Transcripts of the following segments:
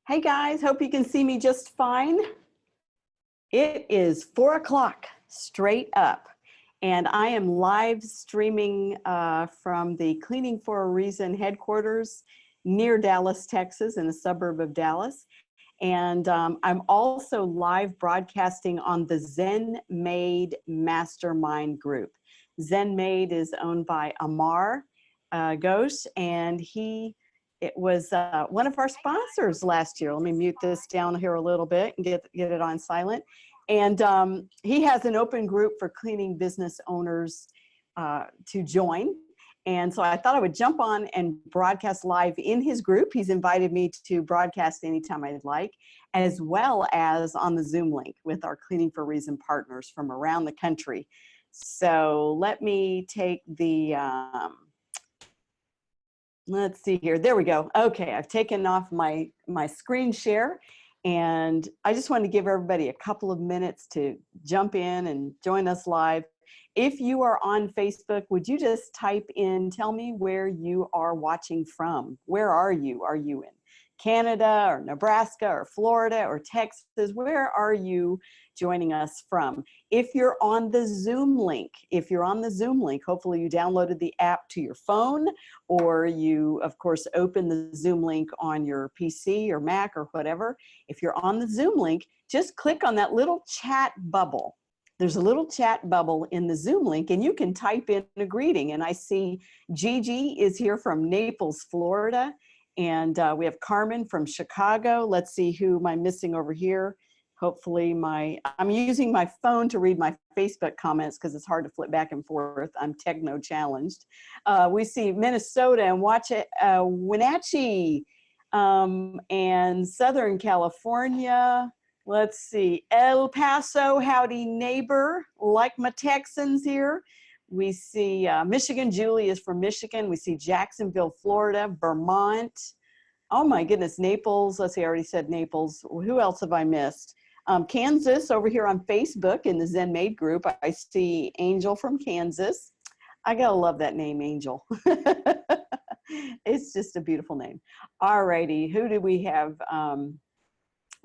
Hey guys, hope you can see me just fine. It is 4 o'clock straight up, and I am live streaming from the Cleaning for a Reason headquarters near Dallas, Texas, in the suburb of Dallas. And I'm also live broadcasting on the Zen Made Mastermind group. Zen Made is owned by Amar Ghosh, and it was one of our sponsors last year. Let me mute this down here a little bit and get it on silent. And he has an open group for cleaning business owners to join. And so I thought I would jump on and broadcast live in his group. He's invited me to broadcast anytime I'd like, as well as on the Zoom link with our Cleaning for a Reason partners from around the country. So let me take the, let's see here. There we go. Okay, I've taken off my screen share, and I just want to give everybody a couple of minutes to jump in and join us live. If you are on Facebook, would you just type in, tell me where you are watching from? Where are you? Are you in Canada or Nebraska or Florida or Texas? Where are you joining us from? If you're on the Zoom link, hopefully you downloaded the app to your phone, or you, of course, open the Zoom link on your PC or Mac or whatever. If you're on the Zoom link, just click on that little chat bubble. There's a little chat bubble in the Zoom link, and you can type in a greeting. And I see Gigi is here from Naples, Florida. And we have Carmen from Chicago. Let's see who am I missing over here. Hopefully I'm using my phone to read my Facebook comments because it's hard to flip back and forth. I'm techno challenged. We see Minnesota and Wenatchee and Southern California. Let's see, El Paso, howdy neighbor, like my Texans here. We see Michigan, Julie is from Michigan. We see Jacksonville, Florida, Vermont. Oh my goodness, Naples, let's see, I already said Naples. Who else have I missed? Kansas over here on Facebook in the Zen Made group. I see Angel from Kansas. I gotta love that name, Angel. It's just a beautiful name. All righty, who do we have?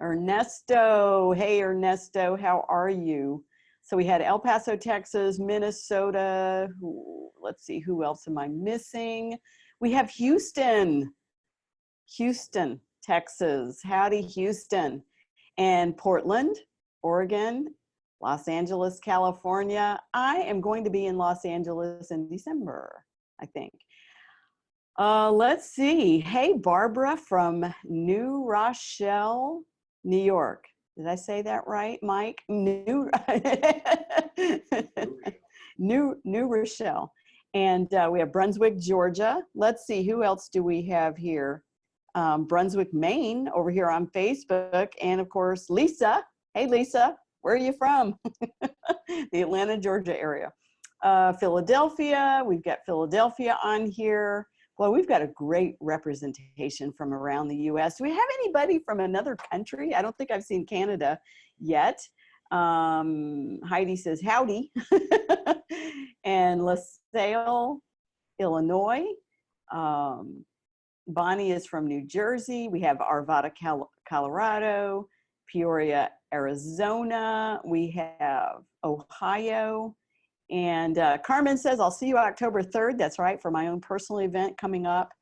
Ernesto, hey Ernesto, how are you? So we had El Paso, Texas, Minnesota. Let's see, who else am I missing? We have Houston, Texas. Howdy, Houston. And Portland, Oregon, Los Angeles, California. I am going to be in Los Angeles in December, I think. Let's see. Hey, Barbara from New Rochelle, New York. Did I say that right, Mike? New Rochelle. And we have Brunswick, Georgia. Let's see, who else do we have here? Brunswick, Maine, over here on Facebook. And of course, Lisa. Hey, Lisa, where are you from? The Atlanta, Georgia area. Philadelphia, we've got Philadelphia on here. Well, we've got a great representation from around the U.S. Do we have anybody from another country? I don't think I've seen Canada yet. Heidi says, howdy. And LaSalle, Illinois. Bonnie is from New Jersey. We have Arvada, Colorado. Peoria, Arizona. We have Ohio. And Carmen says, I'll see you October 3rd. That's right, for my own personal event coming up.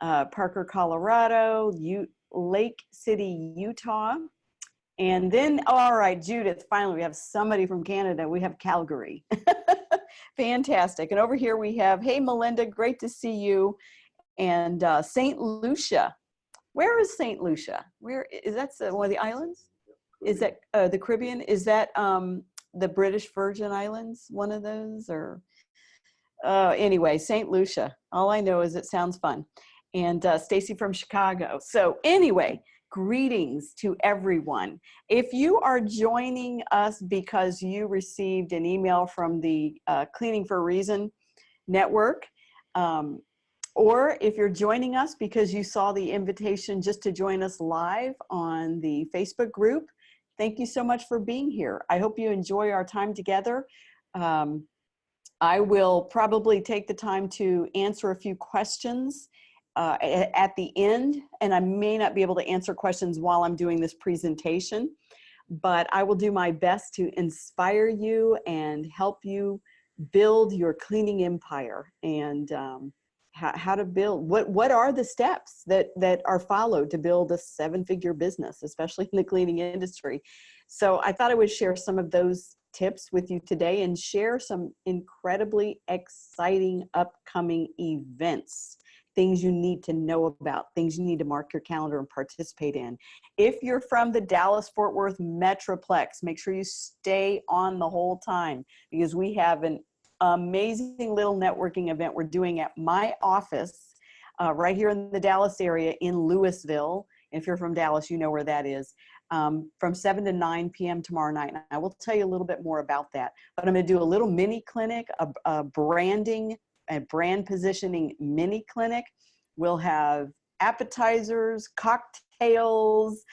Parker, Colorado, Lake City, Utah. And then, all right, Judith, finally, we have somebody from Canada. We have Calgary. Fantastic. And over here we have, hey, Melinda, great to see you. And St. Lucia. Where is St. Lucia? Where is that? One of the islands? Is that the Caribbean? Is that the British Virgin Islands, one of those? Or anyway, St. Lucia. All I know is it sounds fun. And Stacy from Chicago. So anyway, greetings to everyone. If you are joining us because you received an email from the Cleaning for a Reason network, or if you're joining us because you saw the invitation just to join us live on the Facebook group, thank you so much for being here. I hope you enjoy our time together. I will probably take the time to answer a few questions at the end, and I may not be able to answer questions while I'm doing this presentation, but I will do my best to inspire you and help you build your cleaning empire, and how to build, what are the steps that are followed to build a 7-figure business, especially in the cleaning industry. So I thought I would share some of those tips with you today and share some incredibly exciting upcoming events, things you need to know about, things you need to mark your calendar and participate in. If you're from the Dallas-Fort Worth Metroplex, make sure you stay on the whole time, because we have an amazing little networking event we're doing at my office right here in the Dallas area in Louisville. If you're from Dallas, you know where that is, from 7 to 9 p.m. tomorrow night. And I will tell you a little bit more about that. But I'm going to do a little mini clinic, a branding and brand positioning mini clinic. We'll have appetizers, cocktails,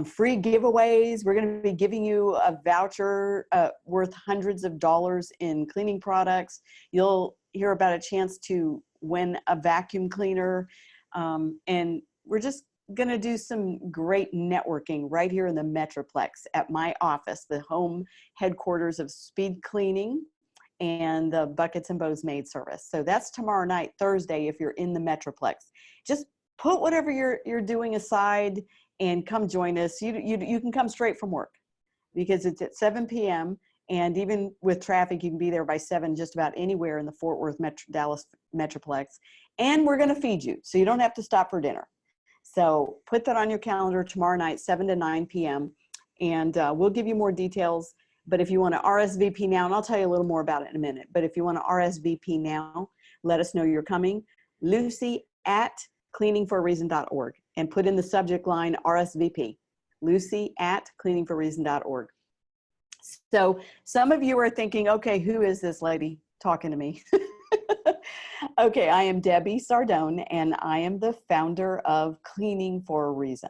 free giveaways. We're going to be giving you a voucher worth hundreds of dollars in cleaning products. You'll hear about a chance to win a vacuum cleaner. And we're just going to do some great networking right here in the Metroplex at my office, the home headquarters of Speed Cleaning and the Buckets and Bows Maid Service. So that's tomorrow night, Thursday, if you're in the Metroplex. Just put whatever you're doing aside and come join us. You can come straight from work, because it's at 7 p.m. And even with traffic, you can be there by 7 just about anywhere in the Fort Worth Dallas Metroplex. And we're going to feed you, so you don't have to stop for dinner. So put that on your calendar tomorrow night, 7 to 9 p.m. And we'll give you more details. But if you want to RSVP now, and I'll tell you a little more about it in a minute, but if you want to RSVP now, let us know you're coming. Lucy@cleaningforareason.org, and put in the subject line RSVP. Lucy@cleaningforareason.org. So some of you are thinking, okay, who is this lady talking to me? Okay, I am Debbie Sardone, and I am the founder of Cleaning for a Reason.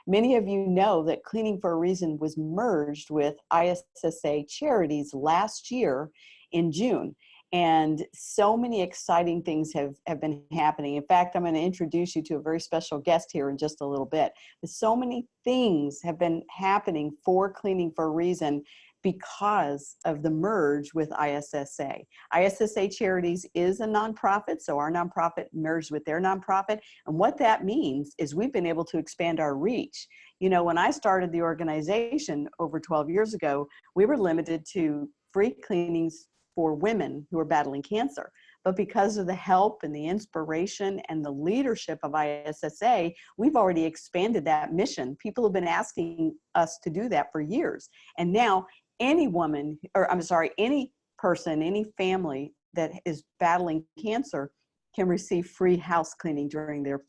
Many of you know that Cleaning for a Reason was merged with ISSA Charities last year in June. And so many exciting things have been happening. In fact, I'm going to introduce you to a very special guest here in just a little bit. But so many things have been happening for Cleaning for a Reason because of the merge with ISSA. ISSA Charities is a nonprofit, so our nonprofit merged with their nonprofit. And what that means is we've been able to expand our reach. You know, when I started the organization over 12 years ago, we were limited to free cleanings for women who are battling cancer. But because of the help and the inspiration and the leadership of ISSA, we've already expanded that mission. People have been asking us to do that for years. And now any woman, or I'm sorry, any person, any family that is battling cancer can receive free house cleaning during their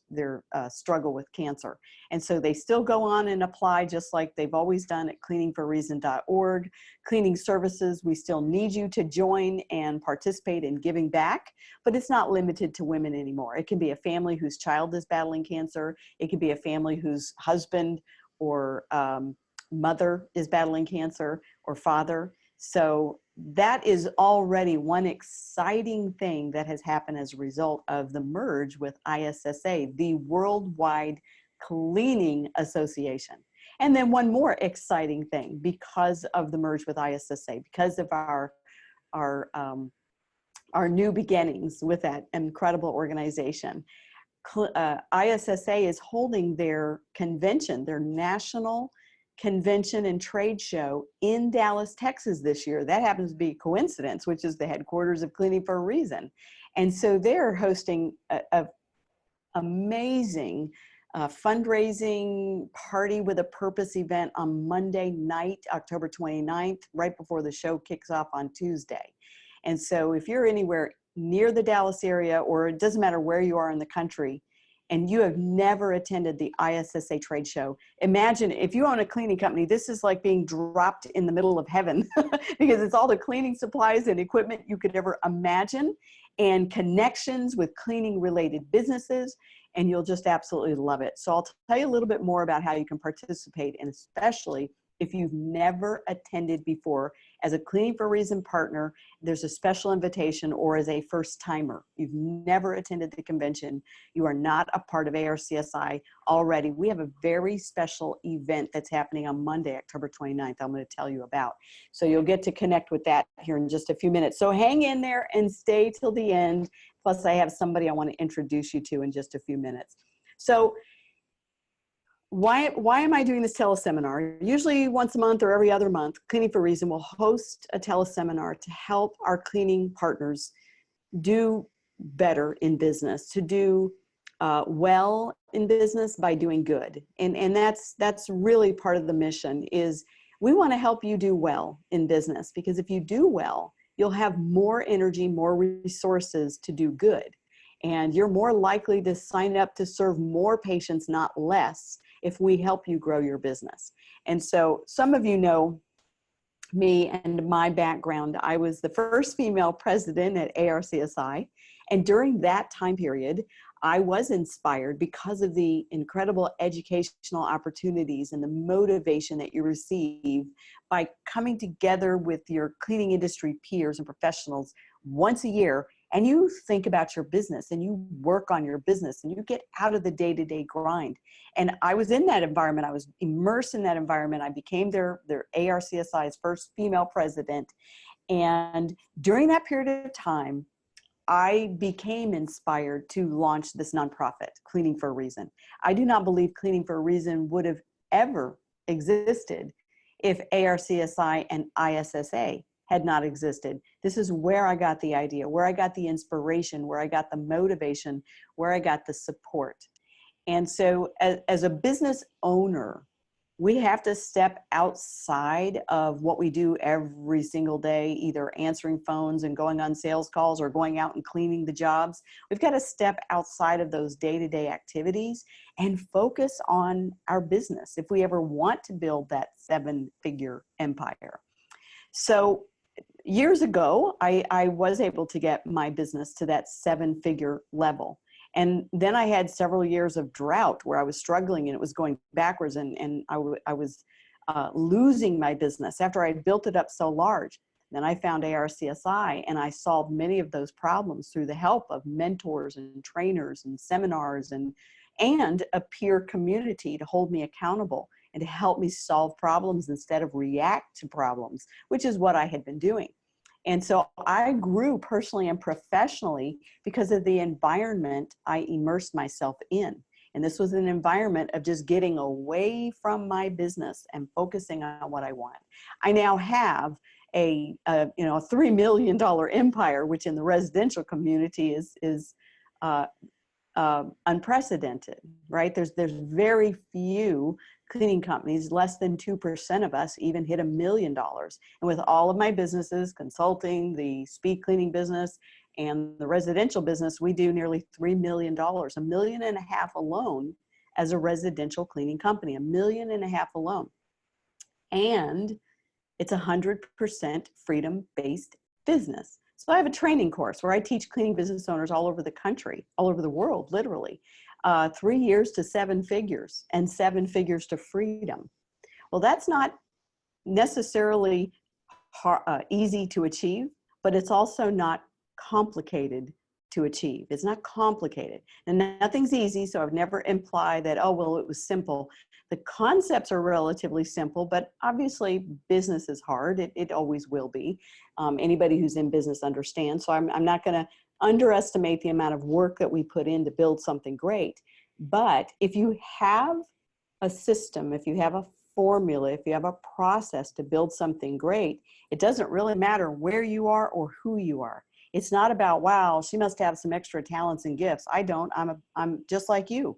struggle with cancer. And so they still go on and apply just like they've always done at cleaningforareason.org. Cleaning services, we still need you to join and participate in giving back, but it's not limited to women anymore. It can be a family whose child is battling cancer. It could be a family whose husband or mother is battling cancer, or father. So that is already one exciting thing that has happened as a result of the merge with ISSA, the Worldwide Cleaning Association. And then one more exciting thing because of the merge with ISSA, because of our new beginnings with that incredible organization. ISSA is holding their convention, their national convention and trade show in Dallas, Texas this year. That happens to be a coincidence, which is the headquarters of Cleaning for a Reason. And so they're hosting an amazing fundraising party with a purpose event on Monday night, October 29th, right before the show kicks off on Tuesday. And so if you're anywhere near the Dallas area, or it doesn't matter where you are in the country, and you have never attended the ISSA trade show, imagine if you own a cleaning company, this is like being dropped in the middle of heaven because it's all the cleaning supplies and equipment you could ever imagine, and connections with cleaning related businesses, and you'll just absolutely love it. So I'll tell you a little bit more about how you can participate, and especially If you've never attended before as a Cleaning for a Reason partner, there's a special invitation, or as a first timer, you've never attended the convention, you are not a part of ARCSI already, we have a very special event that's happening on Monday, October 29th, I'm going to tell you about. So you'll get to connect with that here in just a few minutes. So hang in there and stay till the end. Plus I have somebody I want to introduce you to in just a few minutes. So why am I doing this teleseminar? Usually once a month or every other month, Cleaning for a Reason will host a teleseminar to help our cleaning partners do better in business, to do well in business by doing good. And that's really part of the mission, is we want to help you do well in business, because if you do well, you'll have more energy, more resources to do good. And you're more likely to sign up to serve more patients, not less, if we help you grow your business. And so some of you know me and my background. I was the first female president at ARCSI. And during that time period, I was inspired because of the incredible educational opportunities and the motivation that you receive by coming together with your cleaning industry peers and professionals once a year, and you think about your business and you work on your business and you get out of the day-to-day grind. And I was in that environment. I was immersed in that environment. I became their ARCSI's first female president. And during that period of time, I became inspired to launch this nonprofit, Cleaning for a Reason. I do not believe Cleaning for a Reason would have ever existed if ARCSI and ISSA had not existed. This is where I got the idea, where I got the inspiration, where I got the motivation, where I got the support. And so as a business owner, we have to step outside of what we do every single day, either answering phones and going on sales calls or going out and cleaning the jobs. We've got to step outside of those day-to-day activities and focus on our business if we ever want to build that 7-figure empire. So years ago, I was able to get my business to that 7-figure level. And then I had several years of drought where I was struggling and it was going backwards, and I was losing my business after I had built it up so large. Then I found ARCSI, and I solved many of those problems through the help of mentors and trainers and seminars and a peer community to hold me accountable and to help me solve problems instead of react to problems, which is what I had been doing. And so I grew personally and professionally because of the environment I immersed myself in. And this was an environment of just getting away from my business and focusing on what I want. I now have a $3 million empire, which in the residential community is unprecedented, right? There's very few cleaning companies, less than 2% of us even hit $1 million. And with all of my businesses, consulting, the speed cleaning business, and the residential business, we do nearly $3 million, $1.5 million alone as a residential cleaning company, $1.5 million alone. And it's 100% freedom-based business. So I have a training course where I teach cleaning business owners all over the country, all over the world, literally, 3 years to 7 figures and 7 figures to freedom. Well, that's not necessarily easy to achieve, but it's also not complicated to achieve. It's not complicated. And nothing's easy, so I've never implied that, oh, well, it was simple. The concepts are relatively simple, but obviously business is hard. It always will be. Anybody who's in business understands. So I'm not going to underestimate the amount of work that we put in to build something great. But if you have a system, if you have a formula, if you have a process to build something great, it doesn't really matter where you are or who you are. It's not about, wow, she must have some extra talents and gifts. I don't. I'm just like you.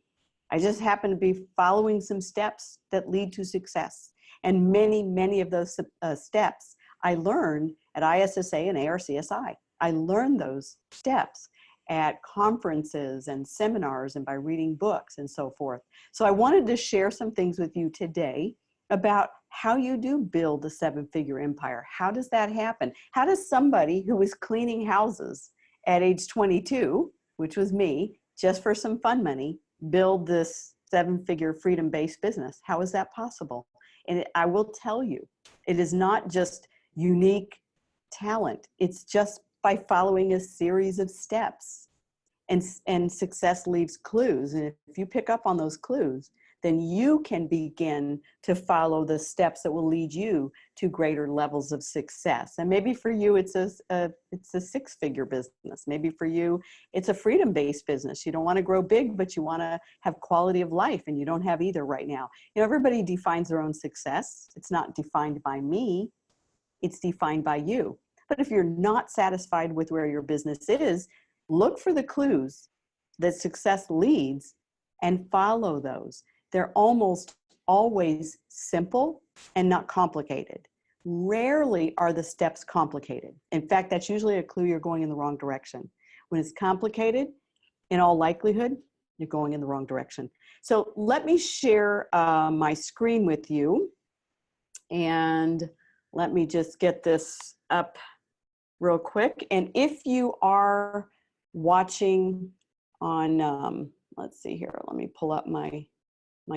I just happen to be following some steps that lead to success. And many of those steps I learned at ISSA and ARCSI. I learned those steps at conferences and seminars and by reading books and so forth. So I wanted to share some things with you today about how you do build a 7-figure empire. How does that happen? How does somebody who was cleaning houses at age 22, which was me, just for some fun money, build this 7-figure freedom-based business? How is that possible? And I will tell you, it is not just unique talent. It's just by following a series of steps. And success leaves clues. And if you pick up on those clues, then you can begin to follow the steps that will lead you to greater levels of success. And maybe for you, it's a six-figure business. Maybe for you, it's a freedom-based business. You don't want to grow big, but you want to have quality of life, and you don't have either right now. You know, everybody defines their own success. It's not defined by me. It's defined by you. But if you're not satisfied with where your business is, look for the clues that success leads and follow those. They're almost always simple and not complicated. Rarely are the steps complicated. In fact, that's usually a clue you're going in the wrong direction. When it's complicated, in all likelihood, you're going in the wrong direction. So let me share my screen with you. And let me just get this up real quick. And if you are watching on, let's see here, let me pull up my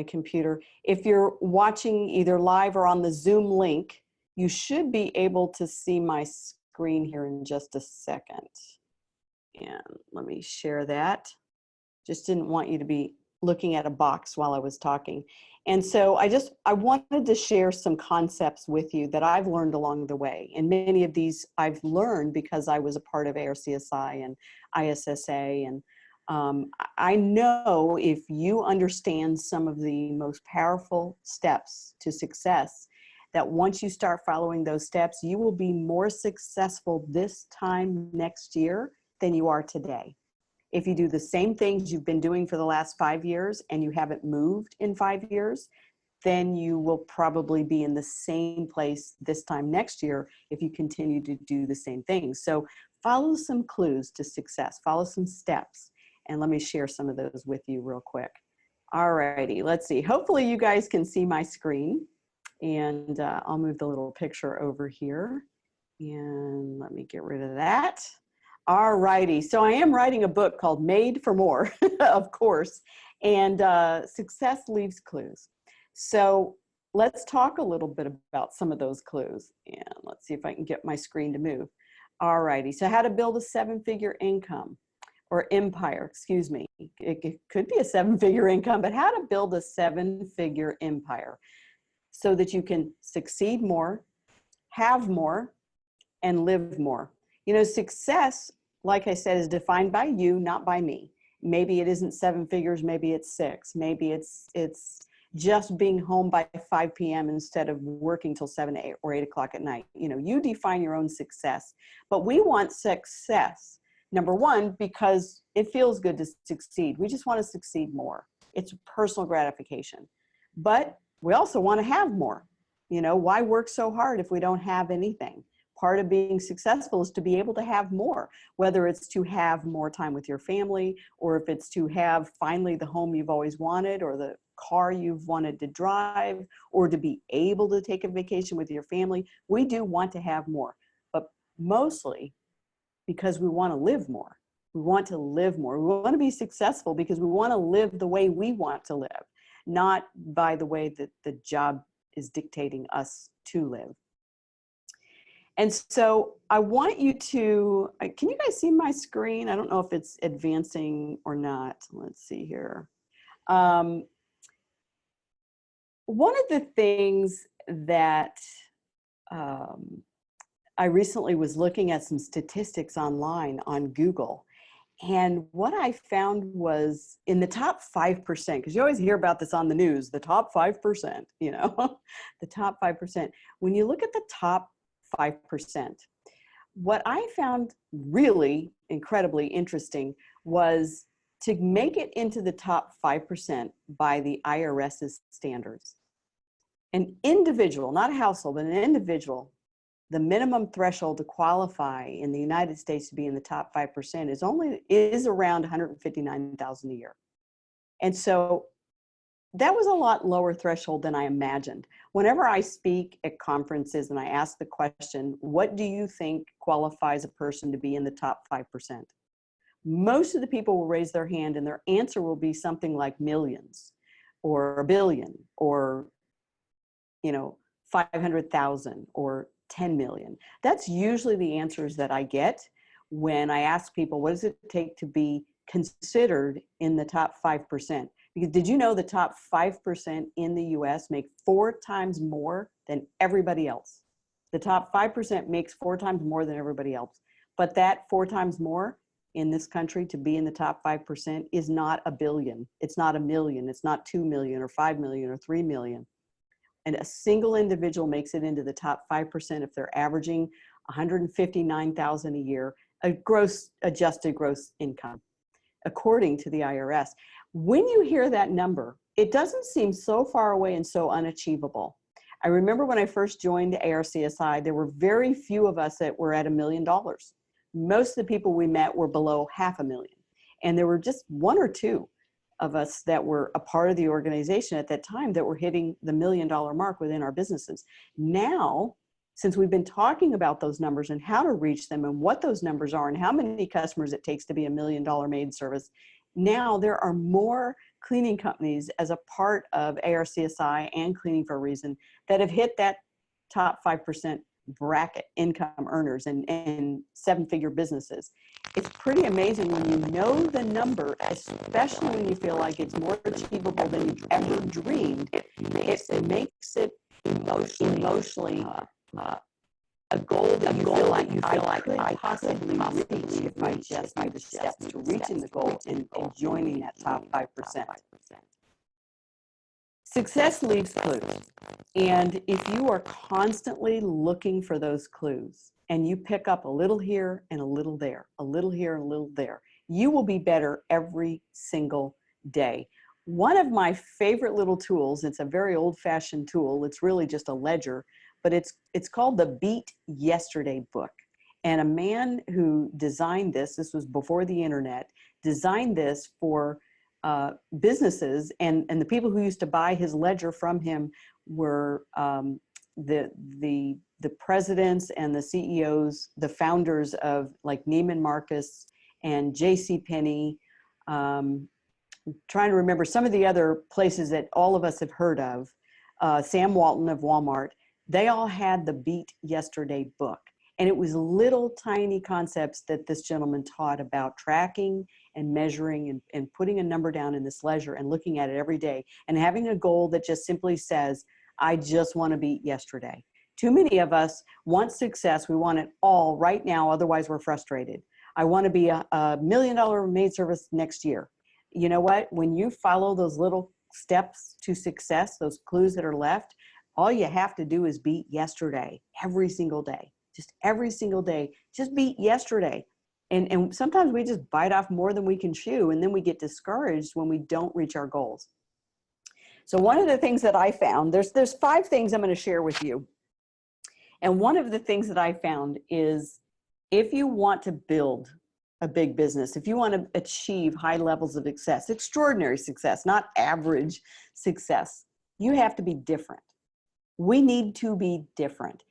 computer. If you're watching either live or on the Zoom link, you should be able to see my screen here in just a second. And let me share that. Just didn't want you to be looking at a box while I was talking. And so I wanted to share some concepts with you that I've learned along the way. And many of these I've learned because I was a part of ARCSI and ISSA. And I know if you understand some of the most powerful steps to success, that once you start following those steps, you will be more successful this time next year than you are today. If you do the same things you've been doing for the last 5 years and you haven't moved in 5 years, then you will probably be in the same place this time next year if you continue to do the same things. So follow some clues to success, follow some steps, and let me share some of those with you real quick. All righty, let's see. Hopefully you guys can see my screen, and I'll move the little picture over here, and let me get rid of that. All righty, so I am writing a book called Made for More, of course, and success leaves clues. So let's talk a little bit about some of those clues, and let's see if I can get my screen to move. All righty, so how to build a 7-figure income, or empire, excuse me. It could be a 7-figure income, but how to build a 7-figure empire so that you can succeed more, have more, and live more. You know, success, like I said, is defined by you, not by me. Maybe it isn't 7 figures, maybe it's 6. Maybe it's just being home by 5 p.m. instead of working till 7 or 8 o'clock at night. You know, you define your own success. But we want success, number one, because it feels good to succeed. We just want to succeed more. It's personal gratification. But we also want to have more. You know, why work so hard if we don't have anything? Part of being successful is to be able to have more, whether it's to have more time with your family, or if it's to have finally the home you've always wanted, or the car you've wanted to drive, or to be able to take a vacation with your family. We do want to have more, but mostly because we want to live more. We want to live more. We want to be successful because we want to live the way we want to live, not by the way that the job is dictating us to live. And so I want you to, can you guys see my screen? I don't know if it's advancing or not. Let's see here. One of the things that I recently was looking at some statistics online on Google. And what I found was in the top 5%, because you always hear about this on the news, the top 5%, you know, the top 5%. When you look at the top 5%. What I found really incredibly interesting was to make it into the top 5% by the IRS's standards. An individual, not a household, but an individual, the minimum threshold to qualify in the United States to be in the top 5% is around $159,000 a year. And so that was a lot lower threshold than I imagined. Whenever I speak at conferences and I ask the question, what do you think qualifies a person to be in the top 5%? Most of the people will raise their hand and their answer will be something like millions or a billion or you know, 500,000 or 10 million? That's usually the answers that I get when I ask people, what does it take to be considered in the top 5%? Because did you know the top 5% in the US make 4 times more than everybody else? The top 5% makes 4 times more than everybody else. But that 4 times more in this country to be in the top 5% is not a billion. It's not a million. It's not 2 million or 5 million or 3 million. And a single individual makes it into the top 5% if they're averaging 159,000 a year, a adjusted gross income, according to the IRS. When you hear that number, it doesn't seem so far away and so unachievable. I remember when I first joined ARCSI, there were very few of us that were at $1 million. Most of the people we met were below $500,000. And there were just 1 or 2 of us that were a part of the organization at that time that were hitting the $1 million mark within our businesses. Now, since we've been talking about those numbers and how to reach them and what those numbers are and how many customers it takes to be $1 million maid service, now there are more cleaning companies as a part of ARCSI and Cleaning for a Reason that have hit that top 5% bracket income earners and 7-figure businesses. It's pretty amazing when you know the number, especially when you feel like it's more achievable than you've ever dreamed. It makes it emotionally a goal that you feel like I could possibly reach if I just do the steps to reaching the goal and joining that top 5%. Success leaves clues. And if you are constantly looking for those clues and you pick up a little here and a little there, a little here and a little there, you will be better every single day. One of my favorite little tools, it's a very old-fashioned tool, it's really just a ledger, but it's called the Beat Yesterday book. And a man who designed this was before the internet, designed this for businesses, and the people who used to buy his ledger from him were the presidents and the CEOs, the founders of like Neiman Marcus and JCPenney. Trying to remember some of the other places that all of us have heard of. Sam Walton of Walmart. They all had the Beat Yesterday book. And it was little tiny concepts that this gentleman taught about tracking and measuring and putting a number down in this ledger and looking at it every day and having a goal that just simply says, I just want to beat yesterday. Too many of us want success. We want it all right now. Otherwise, we're frustrated. I want to be a $1 million maid service next year. You know what? When you follow those little steps to success, those clues that are left, all you have to do is beat yesterday every single day. Just every single day, just beat yesterday. And sometimes we just bite off more than we can chew, and then we get discouraged when we don't reach our goals. So one of the things that I found, there's 5 things I'm going to share with you. And one of the things that I found is if you want to build a big business, if you want to achieve high levels of success, extraordinary success, not average success, you have to be different. We need to be different.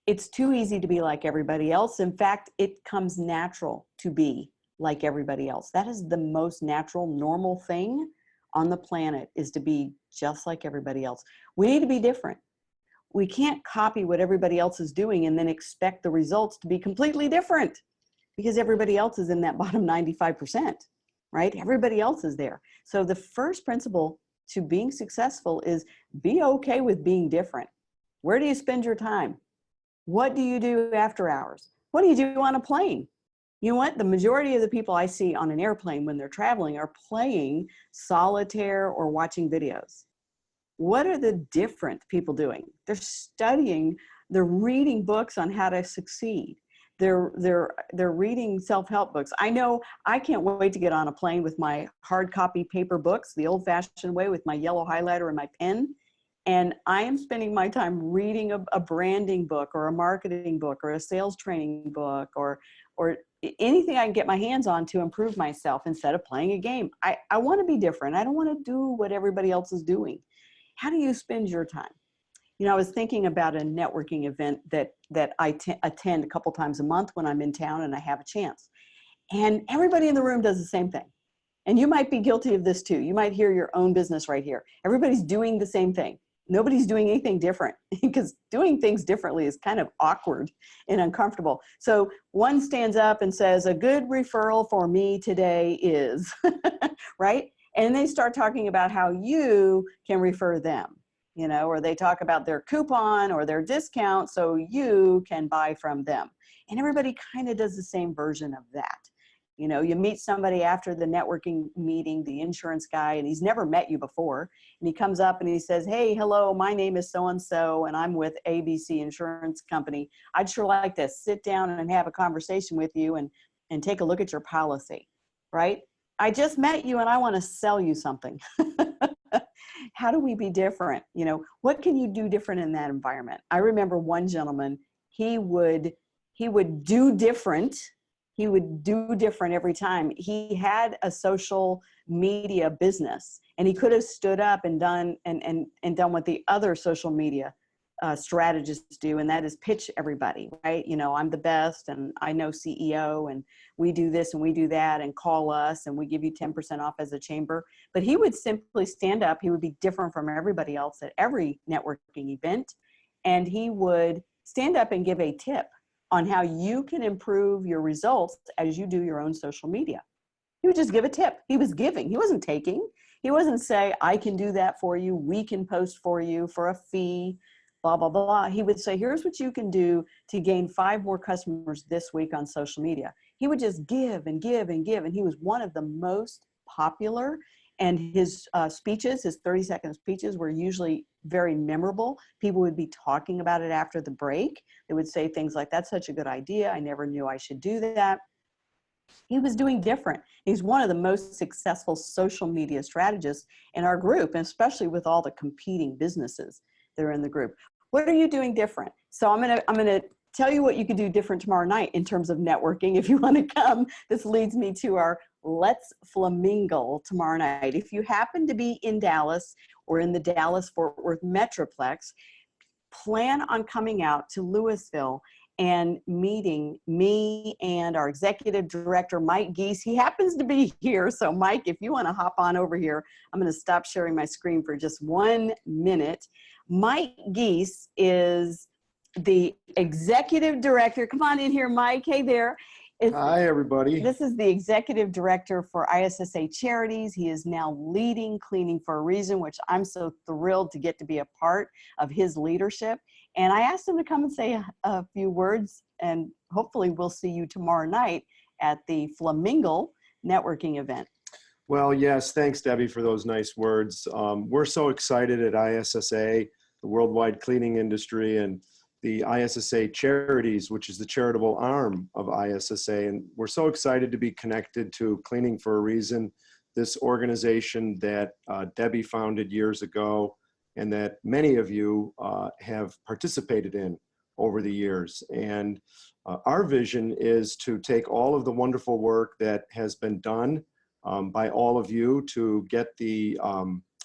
It's too easy to be like everybody else. In fact, it comes natural to be like everybody else. That is the most natural, normal thing on the planet, is to be just like everybody else. We need to be different. We can't copy what everybody else is doing and then expect the results to be completely different, because everybody else is in that bottom 95%, right? Everybody else is there. So the first principle to being successful is be okay with being different. Where do you spend your time? What do you do after hours? What do you do on a plane? You know what? The majority of the people I see on an airplane when they're traveling are playing solitaire or watching videos. What are the different people doing? They're studying, they're reading books on how to succeed. They're reading self-help books. I know I can't wait to get on a plane with my hard copy paper books, the old-fashioned way, with my yellow highlighter and my pen. And I am spending my time reading a branding book or a marketing book or a sales training book or anything I can get my hands on to improve myself instead of playing a game. I want to be different. I don't want to do what everybody else is doing. How do you spend your time? You know, I was thinking about a networking event that I attend a couple times a month when I'm in town and I have a chance. And everybody in the room does the same thing. And you might be guilty of this too. You might hear your own business right here. Everybody's doing the same thing. nobody's doing anything different because doing things differently is kind of awkward and uncomfortable. So one stands up and says, a good referral for me today is, right? And they start talking about how you can refer them, you know, or they talk about their coupon or their discount so you can buy from them. And everybody kind of does the same version of that. You know, you meet somebody after the networking meeting, the insurance guy, and he's never met you before. And he comes up and he says, hey, hello, my name is so-and-so, and I'm with ABC Insurance Company. I'd sure like to sit down and have a conversation with you and take a look at your policy, right? I just met you and I want to sell you something. How do we be different? You know, what can you do different in that environment? I remember one gentleman, he would do different. He would do different every time. He had a social media business, and he could have stood up and done what the other social media strategists do, and that is pitch everybody, right? You know, I'm the best, and I know CEO, and we do this and we do that, and call us, and we give you 10% off as a chamber. But he would simply stand up. He would be different from everybody else at every networking event, and he would stand up and give a tip on how you can improve your results as you do your own social media. He would just give a tip. He was giving, he wasn't taking. He wasn't say, I can do that for you. We can post for you for a fee, blah, blah, blah. He would say, here's what you can do to gain 5 more customers this week on social media. He would just give and give and give. And he was one of the most popular. And his speeches, his 30-second speeches were usually very memorable. People would be talking about it after the break. They would say things like, that's such a good idea. I never knew I should do that. He was doing different. He's one of the most successful social media strategists in our group, and especially with all the competing businesses that are in the group. What are you doing different? So I'm gonna tell you what you can do different tomorrow night in terms of networking. If you want to come, this leads me to our Let's Flamingo tomorrow night. If you happen to be in Dallas or in the Dallas-Fort Worth Metroplex, plan on coming out to Louisville and meeting me and our executive director, Mike Geese. He happens to be here. So Mike, if you want to hop on over here, I'm going to stop sharing my screen for just 1 minute. Mike Geese is the executive director. Come on in here, Mike. Hey there. Hi, everybody. This is the executive director for ISSA Charities. He is now leading Cleaning for a Reason, which I'm so thrilled to get to be a part of his leadership. And I asked him to come and say a few words, and hopefully we'll see you tomorrow night at the Flamingo networking event. Well, yes, thanks, Debbie, for those nice words. We're so excited at ISSA, the worldwide cleaning industry, and the ISSA Charities, which is the charitable arm of ISSA. And we're so excited to be connected to Cleaning for a Reason, this organization that Debbie founded years ago and that many of you have participated in over the years. And our vision is to take all of the wonderful work that has been done by all of you to get the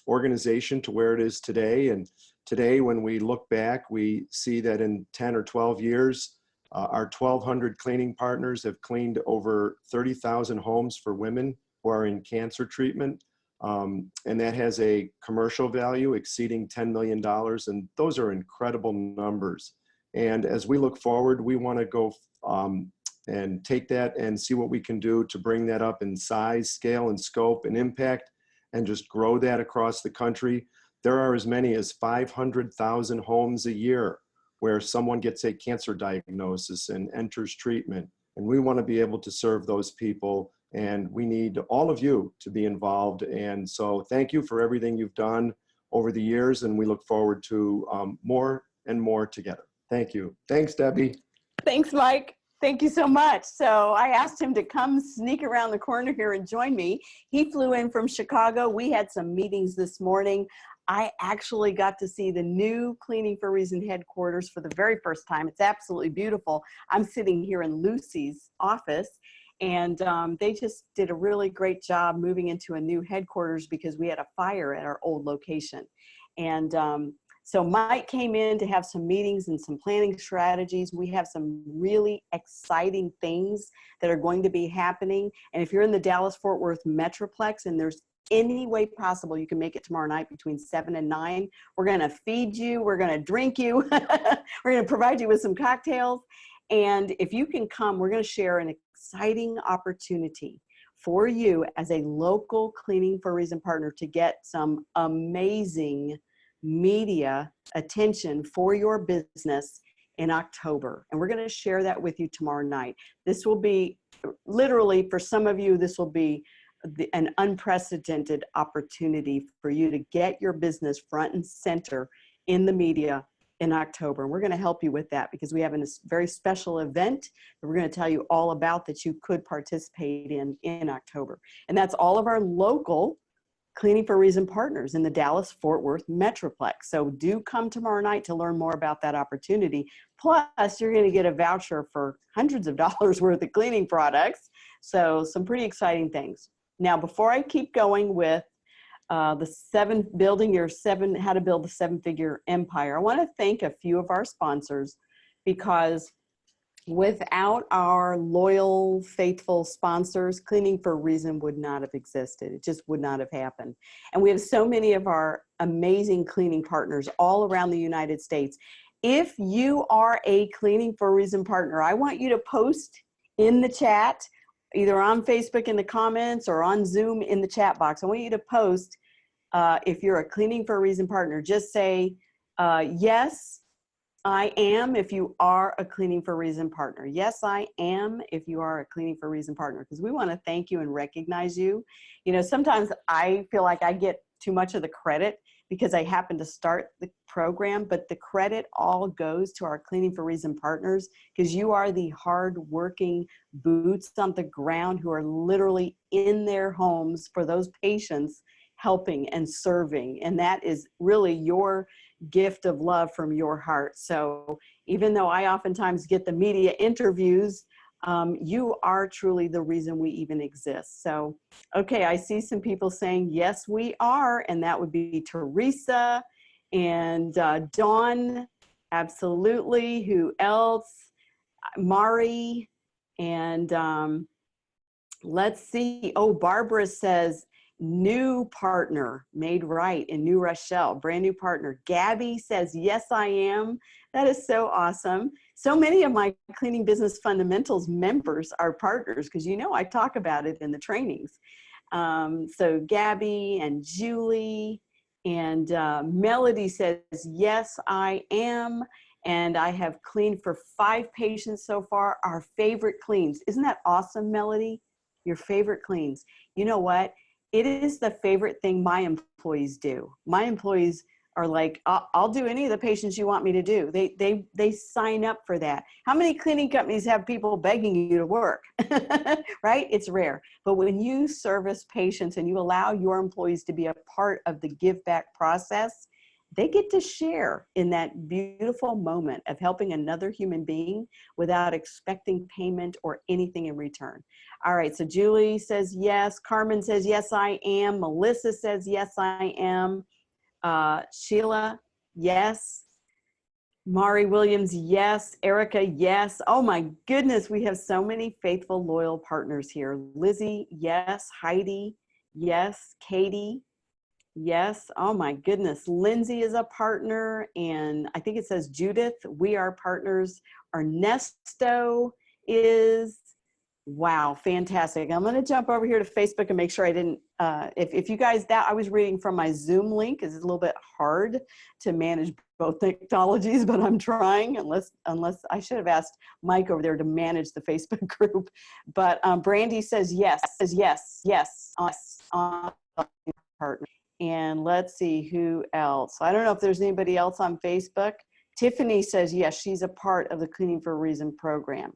organization to where it is today. And today, when we look back, we see that in 10 or 12 years, our 1,200 cleaning partners have cleaned over 30,000 homes for women who are in cancer treatment. And that has a commercial value exceeding $10 million. And those are incredible numbers. And as we look forward, we want to go and take that and see what we can do to bring that up in size, scale, and scope and impact, and just grow that across the country. There are as many as 500,000 homes a year where someone gets a cancer diagnosis and enters treatment. And we want to be able to serve those people. And we need all of you to be involved. And so thank you for everything you've done over the years. And we look forward to more and more together. Thank you. Thanks, Debbie. Thanks, Mike. Thank you so much. So I asked him to come sneak around the corner here and join me. He flew in from Chicago. We had some meetings this morning. I actually got to see the new Cleaning for a Reason headquarters for the very first time. It's absolutely beautiful. I'm sitting here in Lucy's office, and they just did a really great job moving into a new headquarters because we had a fire at our old location. And so Mike came in to have some meetings and some planning strategies. We have some really exciting things that are going to be happening. And if you're in the Dallas-Fort Worth Metroplex and there's any way possible you can make it tomorrow night between 7 and 9. We're going to feed you. We're going to drink you. We're going to provide you with some cocktails. And if you can come, we're going to share an exciting opportunity for you as a local Cleaning for a Reason partner to get some amazing media attention for your business in October. And we're going to share that with you tomorrow night. This will be literally, for some of you, this will be an unprecedented opportunity for you to get your business front and center in the media in October. And we're going to help you with that because we have a very special event that we're going to tell you all about that you could participate in October. And that's all of our local Cleaning for a Reason partners in the Dallas-Fort Worth Metroplex. So do come tomorrow night to learn more about that opportunity. Plus, you're going to get a voucher for hundreds of dollars worth of cleaning products. So some pretty exciting things. Now, before I keep going with how to build a 7-figure empire, I want to thank a few of our sponsors because without our loyal, faithful sponsors, Cleaning for a Reason would not have existed. It just would not have happened. And we have so many of our amazing cleaning partners all around the United States. If you are a Cleaning for a Reason partner, I want you to post in the chat, either on Facebook in the comments or on Zoom in the chat box. I want you to post if you're a Cleaning for a Reason partner. Just say, yes, I am if you are a Cleaning for a Reason partner. Yes, I am if you are a Cleaning for a Reason partner, because we want to thank you and recognize you. You know, sometimes I feel like I get too much of the credit because I happen to start the program, but the credit all goes to our Cleaning for a Reason partners because you are the hard-working boots on the ground who are literally in their homes for those patients, helping and serving. And that is really your gift of love from your heart. So even though I oftentimes get the media interviews, you are truly the reason we even exist. So, okay, I see some people saying, yes, we are. And that would be Teresa and Dawn. Absolutely. Who else? Mari. And let's see. Oh, Barbara says, new partner made right in New Rochelle, brand new partner. Gabby says, yes, I am. That is so awesome. So many of my Cleaning Business Fundamentals members are partners because, you know, I talk about it in the trainings. So Gabby and Julie and Melody says, yes, I am. And I have cleaned for 5 patients so far. Our favorite cleans. Isn't that awesome, Melody? Your favorite cleans. You know what? It is the favorite thing my employees do. My employees are like, I'll do any of the patients you want me to do. They sign up for that. How many cleaning companies have people begging you to work, right? It's rare. But when you service patients and you allow your employees to be a part of the give back process, they get to share in that beautiful moment of helping another human being without expecting payment or anything in return. All right, so Julie says yes. Carmen says, yes, I am. Melissa says, yes, I am. Sheila, yes. Mari Williams, yes. Erica, yes. Oh my goodness, we have so many faithful, loyal partners here. Lizzie, yes. Heidi, yes. Katie, yes. Oh my goodness. Lindsay is a partner, and I think it says Judith, we are partners. Ernesto is, wow, fantastic. I'm going to jump over here to Facebook and make sure I didn't, if you guys, that I was reading from my Zoom link, is a little bit hard to manage both technologies, but I'm trying, unless I should have asked Mike over there to manage the Facebook group. But Brandy says yes, on partner. And let's see who else. I don't know if there's anybody else on Facebook. Tiffany says yes, she's a part of the Cleaning for a Reason program.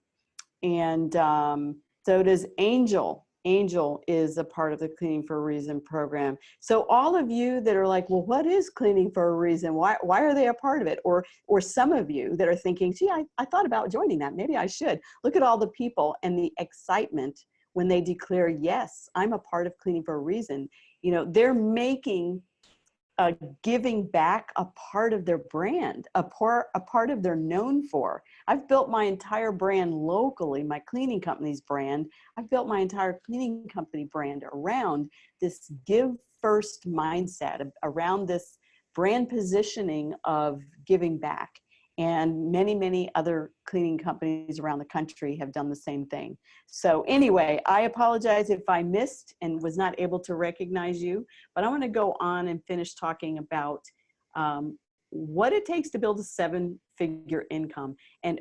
And so does Angel. Angel is a part of the Cleaning for a Reason program. So all of you that are like, well, what is Cleaning for a Reason? Why are they a part of it? Or some of you that are thinking, gee, I thought about joining that. Maybe I should. Look at all the people and the excitement when they declare, yes, I'm a part of Cleaning for a Reason. You know, they're making giving back a part of their brand, a part of their known for. I've built my entire brand locally, my cleaning company's brand. I've built my entire cleaning company brand around this give first mindset, around this brand positioning of giving back. And many, many other cleaning companies around the country have done the same thing. So anyway, I apologize if I missed and was not able to recognize you, but I want to go on and finish talking about what it takes to build a seven-figure income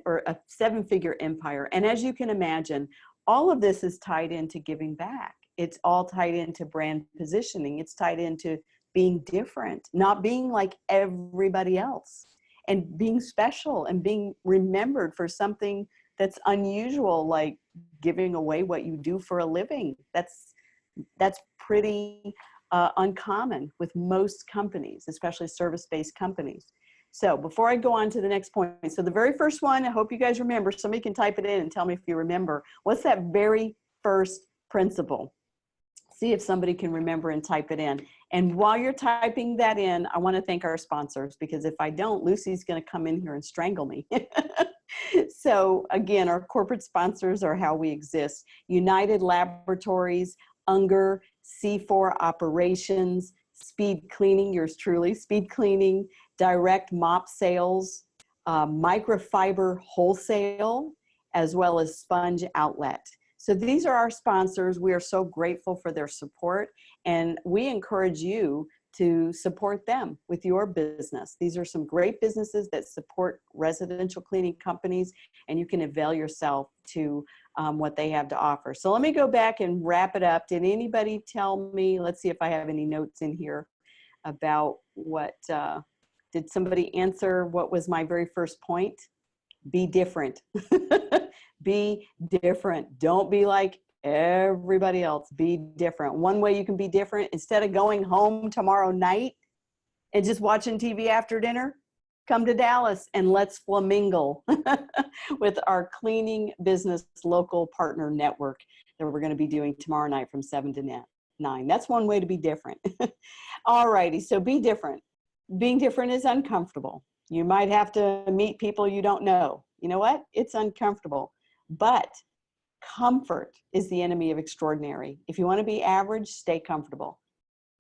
or a seven-figure empire. And as you can imagine, all of this is tied into giving back. It's all tied into brand positioning. It's tied into being different, not being like everybody else, and being special and being remembered for something that's unusual, like giving away what you do for a living. That's pretty uncommon with most companies, especially service-based companies. So before I go on to the next point, so the very first one, I hope you guys remember, somebody can type it in and tell me if you remember. What's that very first principle? See if somebody can remember and type it in. And while you're typing that in, I want to thank our sponsors, because if I don't, Lucy's going to come in here and strangle me. So again, our corporate sponsors are how we exist. United Laboratories, Unger, C4 Operations, Speed Cleaning, yours truly, Speed Cleaning, Direct Mop Sales, Microfiber Wholesale, as well as Sponge Outlet. So these are our sponsors. We are so grateful for their support, and we encourage you to support them with your business. These are some great businesses that support residential cleaning companies, and you can avail yourself to what they have to offer. So let me go back and wrap it up. Did anybody tell me, let's see if I have any notes in here about what, did somebody answer what was my very first point? Be different. Be different. Don't be like everybody else. Be different. One way you can be different, instead of going home tomorrow night and just watching TV after dinner, come to Dallas and let's flamingle with our cleaning business local partner network that we're going to be doing tomorrow night from 7 to 9. That's one way to be different. All righty. So be different. Being different is uncomfortable. You might have to meet people you don't know. You know what? It's uncomfortable. But comfort is the enemy of extraordinary. If you want to be average, stay comfortable.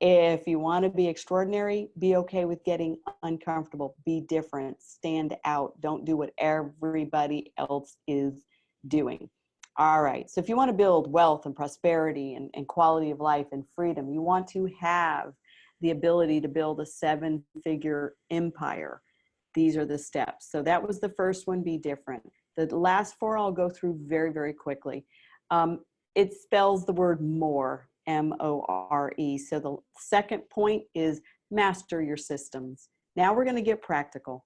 If you want to be extraordinary, be okay with getting uncomfortable. Be different. Stand out. Don't do what everybody else is doing. All right. So if you want to build wealth and prosperity and quality of life and freedom, you want to have the ability to build a seven-figure empire. These are the steps. So that was the first one, be different. The last four I'll go through very, very quickly. It spells the word more, M-O-R-E. So the second point is master your systems. Now we're going to get practical.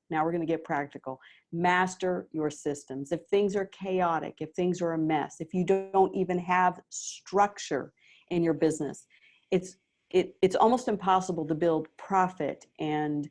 Master your systems. If things are chaotic, if things are a mess, if you don't even have structure in your business, it's almost impossible to build profit and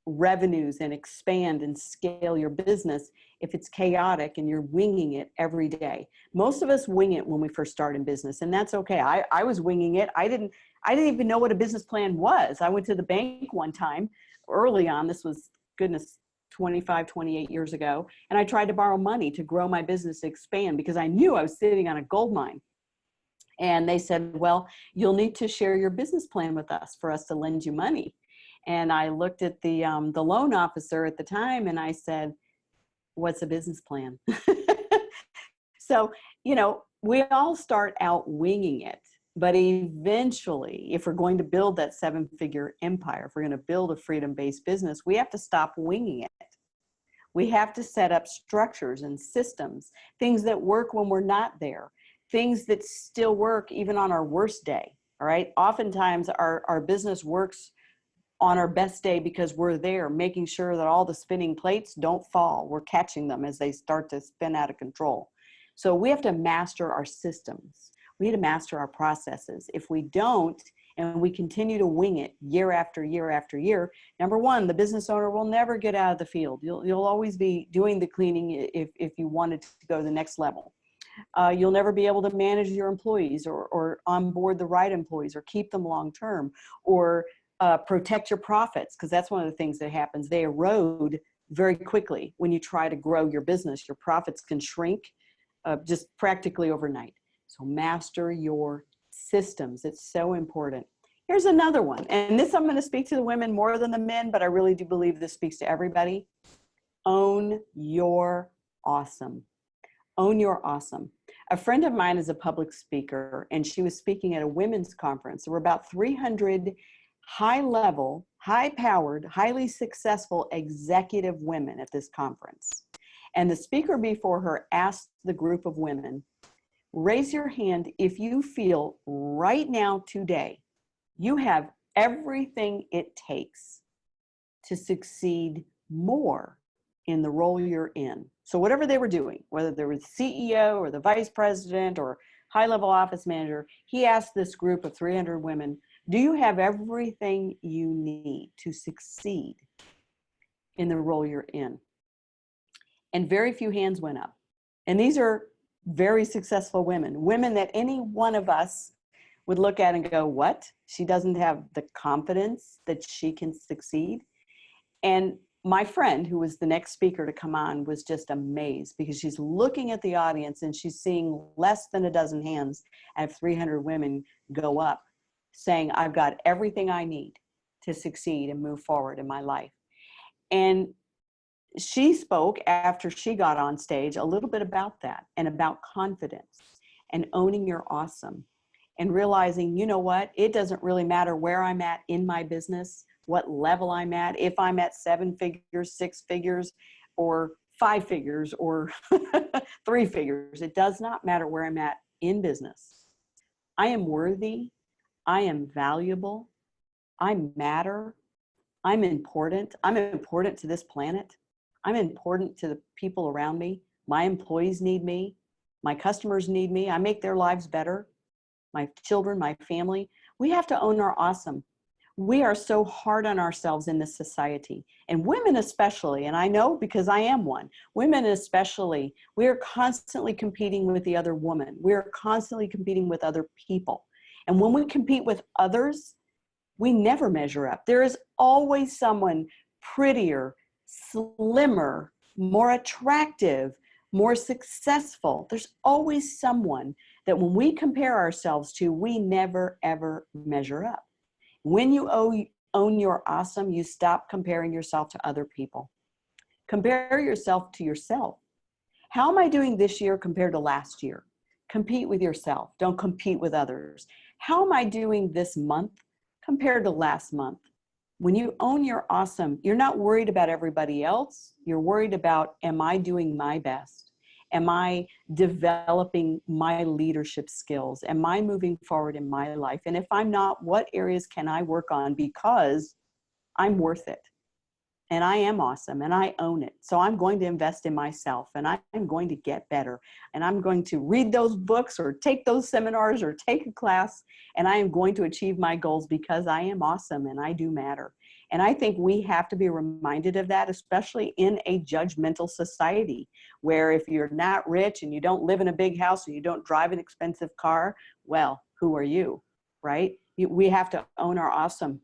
revenues and expand and scale your business if it's chaotic and you're winging it every day. Most of us wing it when we first start in business, and that's okay. I was winging it. I didn't even know what a business plan was. I went to the bank one time early on. This was, goodness, 25, 28 years ago. And I tried to borrow money to grow my business, to expand, because I knew I was sitting on a gold mine. And they said, well, you'll need to share your business plan with us for us to lend you money. And I looked at the loan officer at the time and I said, what's a business plan? So, you know, we all start out winging it, but eventually, if we're going to build that seven-figure empire, if we're going to build a freedom-based business, we have to stop winging it. We have to set up structures and systems, things that work when we're not there, things that still work even on our worst day, all right? Oftentimes, our business works on our best day because we're there making sure that all the spinning plates don't fall. We're catching them as they start to spin out of control. So we have to master our systems. We need to master our processes. If we don't, and we continue to wing it year after year after year, number one, the business owner will never get out of the field. You'll always be doing the cleaning if you wanted to go to the next level. You'll never be able to manage your employees or onboard the right employees or keep them long term, or protect your profits, because that's one of the things that happens. They erode very quickly when you try to grow your business. Your profits can shrink just practically overnight. So master your systems. It's so important. Here's another one. And this I'm going to speak to the women more than the men, but I really do believe this speaks to everybody. Own your awesome. Own your awesome. A friend of mine is a public speaker, and she was speaking at a women's conference. There were about 300 high-level, high-powered, highly successful executive women at this conference. And the speaker before her asked the group of women, raise your hand if you feel right now, today, you have everything it takes to succeed more in the role you're in. So whatever they were doing, whether they were the CEO or the vice president or high-level office manager, he asked this group of 300 women, do you have everything you need to succeed in the role you're in? And very few hands went up. And these are very successful women, women that any one of us would look at and go, what? She doesn't have the confidence that she can succeed. And my friend, who was the next speaker to come on, was just amazed, because she's looking at the audience and she's seeing less than a dozen hands out of 300 women go up, saying, I've got everything I need to succeed and move forward in my life. And she spoke after she got on stage a little bit about that, and about confidence and owning your awesome, and realizing, you know what, it doesn't really matter where I'm at in my business, what level I'm at, if I'm at 7 figures, 6 figures, or 5 figures, or 3 figures. It does not matter where I'm at in business. I am worthy. I am valuable. I matter. I'm important. I'm important to this planet. I'm important to the people around me. My employees need me. My customers need me. I make their lives better. My children, my family. We have to own our awesome. We are so hard on ourselves in this society, and women especially, and I know because I am one, women especially, we are constantly competing with the other woman. We're constantly competing with other people. And when we compete with others, we never measure up. There is always someone prettier, slimmer, more attractive, more successful. There's always someone that when we compare ourselves to, we never, ever measure up. When you own your awesome, you stop comparing yourself to other people. Compare yourself to yourself. How am I doing this year compared to last year? Compete with yourself. Don't compete with others. How am I doing this month compared to last month? When you own your awesome, you're not worried about everybody else. You're worried about, am I doing my best? Am I developing my leadership skills? Am I moving forward in my life? And if I'm not, what areas can I work on, because I'm worth it and I am awesome and I own it. So I'm going to invest in myself, and I'm going to get better, and I'm going to read those books or take those seminars or take a class, and I am going to achieve my goals because I am awesome and I do matter. And I think we have to be reminded of that, especially in a judgmental society, where if you're not rich and you don't live in a big house and you don't drive an expensive car, well, who are you, right? We have to own our awesome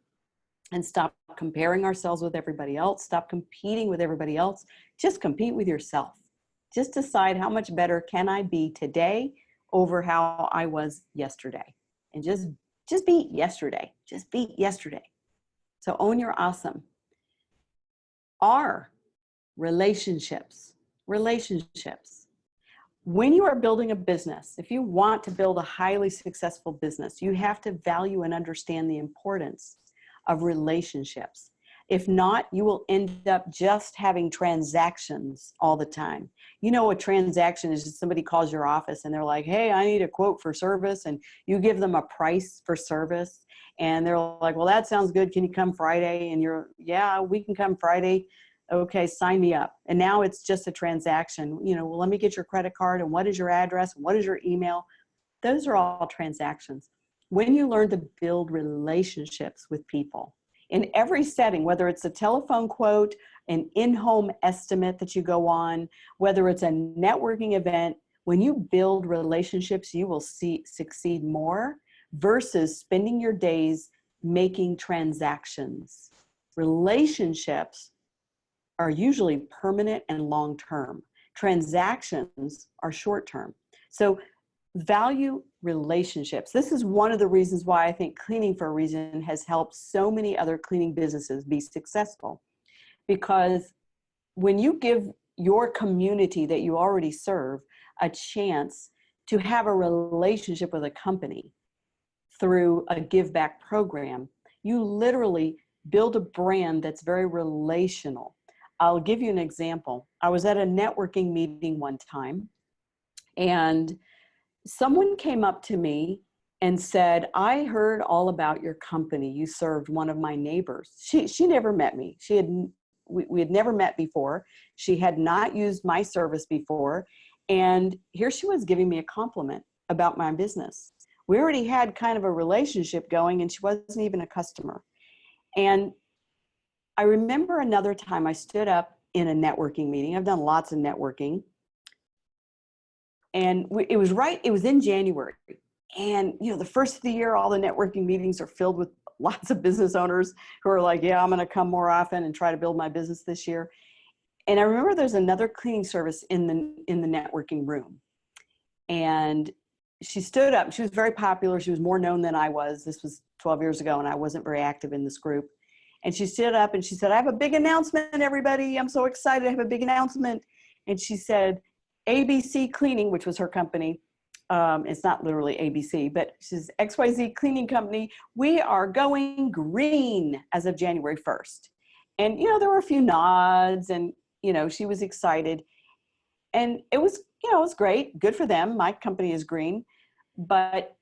and stop comparing ourselves with everybody else. Stop competing with everybody else. Just compete with yourself. Just decide, how much better can I be today over how I was yesterday? And just beat yesterday. Just beat yesterday. So own your awesome. R, relationships. Relationships. When you are building a business, if you want to build a highly successful business, you have to value and understand the importance of relationships. If not, you will end up just having transactions all the time. You know, a transaction is just somebody calls your office and they're like, hey, I need a quote for service. And you give them a price for service. And they're like, well, that sounds good. Can you come Friday? And you're, yeah, we can come Friday. Okay, sign me up. And now it's just a transaction. You know, well, let me get your credit card, and what is your address? And what is your email? Those are all transactions. When you learn to build relationships with people in every setting, whether it's a telephone quote, an in-home estimate that you go on, whether it's a networking event, when you build relationships, you will succeed more versus spending your days making transactions. Relationships are usually permanent and long-term. Transactions are short-term. So value relationships. This is one of the reasons why I think Cleaning for a Reason has helped so many other cleaning businesses be successful. Because when you give your community that you already serve a chance to have a relationship with a company through a give back program, you literally build a brand that's very relational. I'll give you an example. I was at a networking meeting one time, and someone came up to me and said, I heard all about your company. You served one of my neighbors. She never met me. We had never met before. She had not used my service before. And here she was giving me a compliment about my business. We already had kind of a relationship going, and she wasn't even a customer. And I remember another time I stood up in a networking meeting. I've done lots of networking. And it was in January. And, you know, the first of the year, all the networking meetings are filled with lots of business owners who are like, yeah, I'm going to come more often and try to build my business this year. And I remember there's another cleaning service in the networking room. And she stood up. She was very popular. She was more known than I was. This was 12 years ago, and I wasn't very active in this group. And she stood up and she said, I have a big announcement, everybody. I'm so excited. I have a big announcement. And she said, ABC Cleaning, which was her company. It's not literally ABC, but she's XYZ Cleaning Company. We are going green as of January 1st. And, you know, there were a few nods and, you know, she was excited. And it was, you know, it was great. Good for them. My company is green. But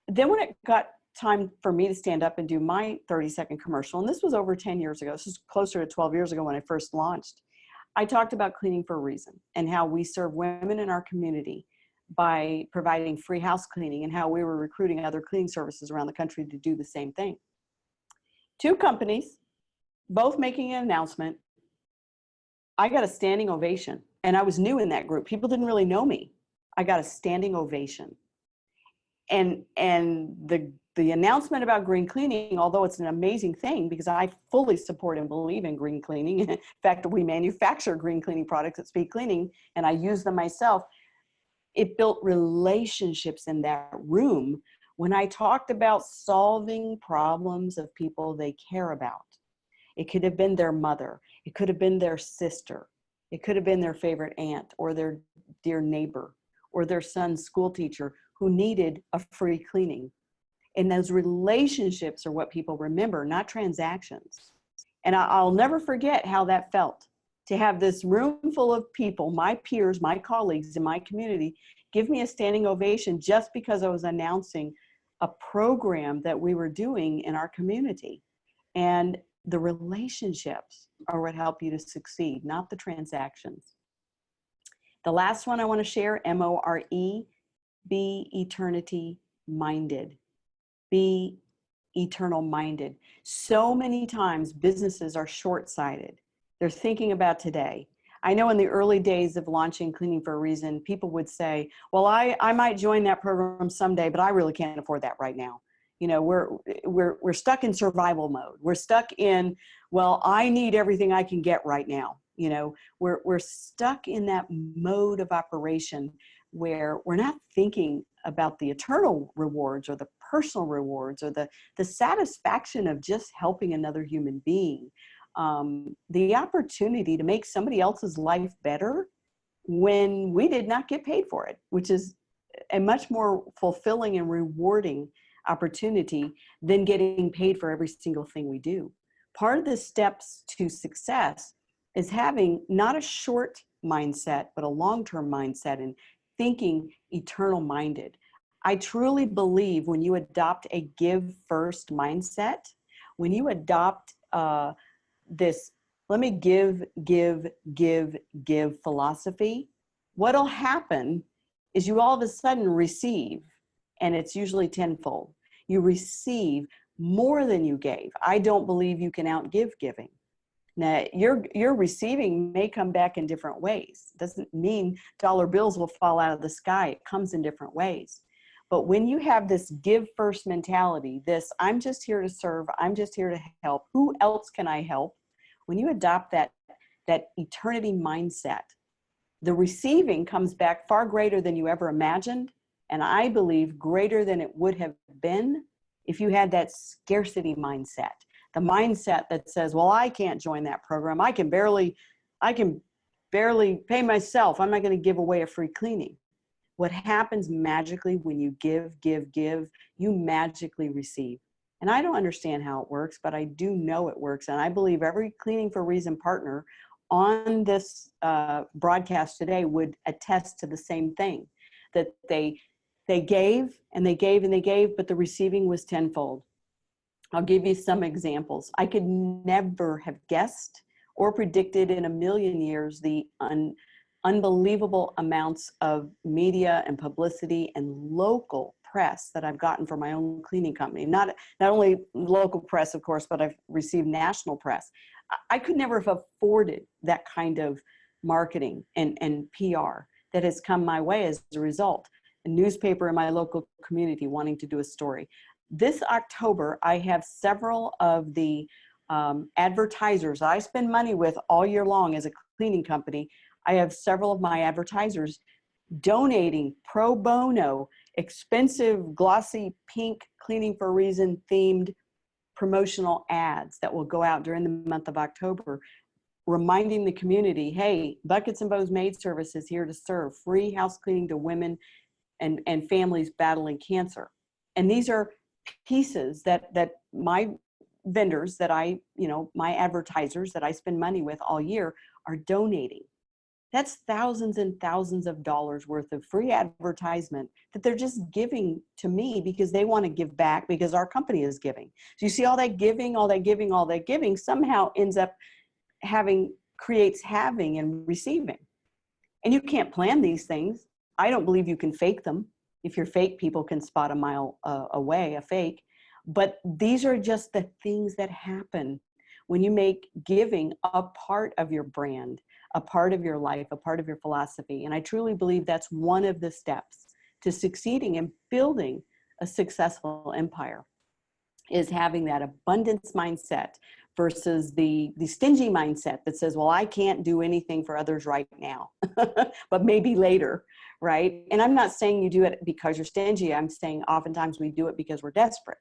then when it got time for me to stand up and do my 30-second commercial, and this was over 10 years ago. This is closer to 12 years ago when I first launched. I talked about Cleaning for a Reason and how we serve women in our community by providing free house cleaning, and how we were recruiting other cleaning services around the country to do the same thing. Two companies, both making an announcement. I got a standing ovation, and I was new in that group. People didn't really know me. I got a standing ovation. And the announcement about green cleaning, although it's an amazing thing because I fully support and believe in green cleaning. In fact, we manufacture green cleaning products at Speed Cleaning, and I use them myself. It built relationships in that room when I talked about solving problems of people they care about. It could have been their mother. It could have been their sister. It could have been their favorite aunt or their dear neighbor or their son's school teacher who needed a free cleaning. And those relationships are what people remember, not transactions. And I'll never forget how that felt, to have this room full of people, my peers, my colleagues in my community, give me a standing ovation just because I was announcing a program that we were doing in our community. And the relationships are what help you to succeed, not the transactions. The last one I want to share, M-O-R-E, be eternity minded. Be eternal minded. So many times businesses are short-sighted. They're thinking about today. I know in the early days of launching Cleaning for a Reason, people would say, well, I might join that program someday, but I really can't afford that right now. You know, we're stuck in survival mode. We're stuck in, well, I need everything I can get right now. You know, we're stuck in that mode of operation where we're not thinking about the eternal rewards or the personal rewards or the satisfaction of just helping another human being. The opportunity to make somebody else's life better when we did not get paid for it, which is a much more fulfilling and rewarding opportunity than getting paid for every single thing we do. Part of the steps to success is having not a short mindset, but a long-term mindset and thinking eternal minded. I truly believe when you adopt a give first mindset, when you adopt this, let me give philosophy, what'll happen is you all of a sudden receive, and it's usually tenfold. You receive more than you gave. I don't believe you can outgive giving. Now, your receiving may come back in different ways. Doesn't mean dollar bills will fall out of the sky. It comes in different ways. But when you have this give first mentality, this I'm just here to serve, I'm just here to help, who else can I help? When you adopt that eternity mindset, the receiving comes back far greater than you ever imagined. And I believe greater than it would have been if you had that scarcity mindset. The mindset that says, well, I can't join that program. I can barely pay myself. I'm not going to give away a free cleaning. What happens magically when you give, you magically receive. And I don't understand how it works, but I do know it works. And I believe every Cleaning for a Reason partner on this broadcast today would attest to the same thing, that they gave and they gave and they gave, but the receiving was tenfold. I'll give you some examples. I could never have guessed or predicted in a million years the unbelievable amounts of media and publicity and local press that I've gotten for my own cleaning company. Not only local press, of course, but I've received national press. I could never have afforded that kind of marketing and PR that has come my way as a result. A newspaper in my local community wanting to do a story. This October, I have several of the advertisers I spend money with all year long as a cleaning company. I have several of my advertisers donating pro bono, expensive, glossy, pink, Cleaning for a Reason themed promotional ads that will go out during the month of October, reminding the community, hey, Buckets and Bows Maid Service is here to serve free house cleaning to women and families battling cancer. And these are pieces that my vendors that my advertisers that I spend money with all year are donating. That's thousands and thousands of dollars worth of free advertisement that they're just giving to me because they want to give back because our company is giving. So you see all that giving somehow ends up creates having and receiving. And you can't plan these things. I don't believe you can fake them. If you're fake, people can spot a mile away a fake. But these are just the things that happen when you make giving a part of your brand, a part of your life, a part of your philosophy. And I truly believe that's one of the steps to succeeding and building a successful empire, is having that abundance mindset versus the stingy mindset that says, well, I can't do anything for others right now, but maybe later, right? And I'm not saying you do it because you're stingy. I'm saying oftentimes we do it because we're desperate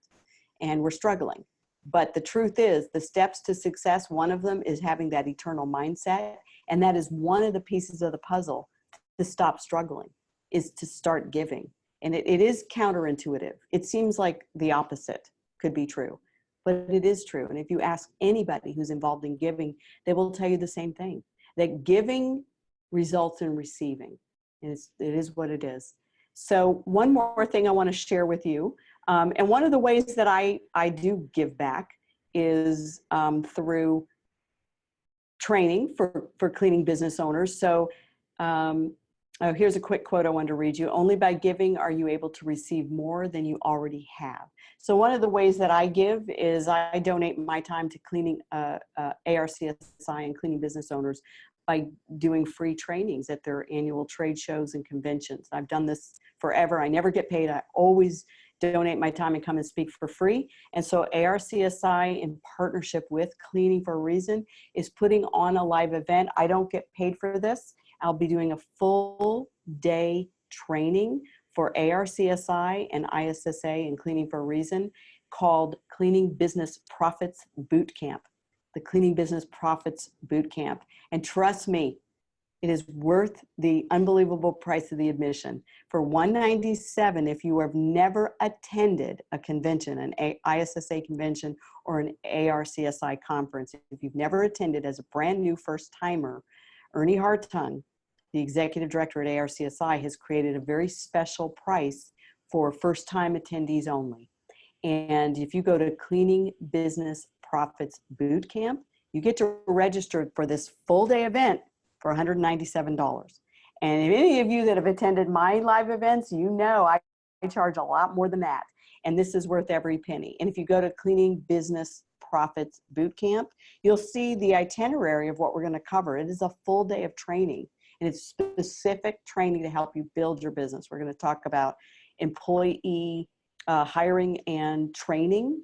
and we're struggling. But the truth is, the steps to success, one of them is having that eternal mindset. And that is one of the pieces of the puzzle to stop struggling, is to start giving. And it is counterintuitive. It seems like the opposite could be true, but it is true. And if you ask anybody who's involved in giving, they will tell you the same thing, that giving results in receiving. And it is what it is. So one more thing I want to share with you. And one of the ways that I do give back is through training for cleaning business owners. So here's a quick quote I wanted to read you. Only by giving are you able to receive more than you already have. So one of the ways that I give is I donate my time to cleaning ARCSI and cleaning business owners by doing free trainings at their annual trade shows and conventions. I've done this forever. I never get paid. I always donate my time and come and speak for free. And so ARCSI, in partnership with Cleaning for a Reason, is putting on a live event. I don't get paid for this. I'll be doing a full day training for ARCSI and ISSA and Cleaning for a Reason called Cleaning Business Profits Bootcamp, the Cleaning Business Profits Bootcamp. And trust me, it is worth the unbelievable price of the admission. For $197, if you have never attended a convention, an ISSA convention or an ARCSI conference, if you've never attended as a brand new first timer, Ernie Hartung, the executive director at ARCSI, has created a very special price for first time attendees only. And if you go to Cleaning Business Profits Bootcamp, you get to register for this full day event for $197. And if any of you that have attended my live events, you know I charge a lot more than that. And this is worth every penny. And if you go to Cleaning Business Profits Bootcamp, you'll see the itinerary of what we're going to cover. It is a full day of training, and it's specific training to help you build your business. We're going to talk about employee hiring and training.